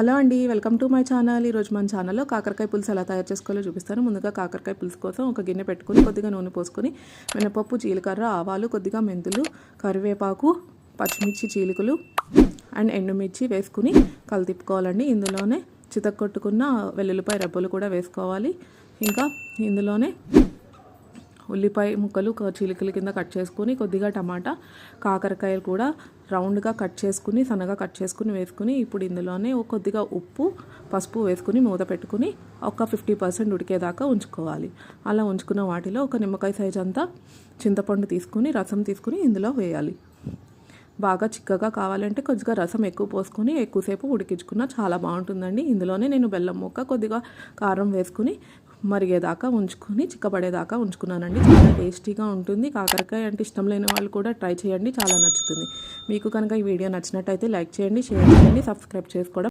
Hello అండి, welcome to my channel. ఈరోజు మన ఛానల్లో కాకరకాయ పులుసు ఎలా తయారు చేసుకోవాలో చూపిస్తాను. ముందుగా కాకరకాయ పులుసు కోసం ఒక గిన్నె పెట్టుకుని కొద్దిగా నూనె పోసుకొని మినపప్పు, జీలకర్ర, ఆవాలు, కొద్దిగా మెంతులు, కరివేపాకు, పచ్చిమిర్చి చీలికలు అండ్ ఎండుమిర్చి వేసుకుని కలితిప్పుకోవాలండి. ఇందులోనే చితక్కొట్టుకున్న వెల్లుల్లిపాయ రెబ్బలు కూడా వేసుకోవాలి. ఇంకా ఇందులోనే ఉల్లిపాయ ముక్కలు చీలికల కింద కట్ చేసుకుని, కొద్దిగా టమాటా, కాకరకాయలు కూడా రౌండ్గా కట్ చేసుకుని సన్నగా కట్ చేసుకుని వేసుకుని, ఇప్పుడు ఇందులోనే కొద్దిగా ఉప్పు, పసుపు వేసుకుని మూత పెట్టుకుని ఒక 50% ఉడికేదాకా ఉంచుకోవాలి. అలా ఉంచుకున్న వాటిలో ఒక నిమ్మకాయ సైజ్ అంతా చింతపండు తీసుకుని రసం తీసుకుని ఇందులో వేయాలి. బాగా చిక్కగా కావాలంటే కొద్దిగా రసం ఎక్కువ పోసుకొని ఎక్కువసేపు ఉడికించుకున్నా చాలా బాగుంటుందండి. ఇందులోనే నేను బెల్లం ముక్క, కొద్దిగా కారం వేసుకుని మరిగేదాకా ఉంచుకొని చిక్కబడేదాకా ఉంచుకున్నానండి. చాలా టేస్టీగా ఉంటుంది. కాకరకాయ అంటే ఇష్టం లేని వాళ్ళు కూడా ట్రై చేయండి, చాలా నచ్చుతుంది. మీకు కనుక ఈ వీడియో నచ్చినట్టయితే లైక్ చేయండి, షేర్ చేయండి, సబ్స్క్రైబ్ చేసుకోవడం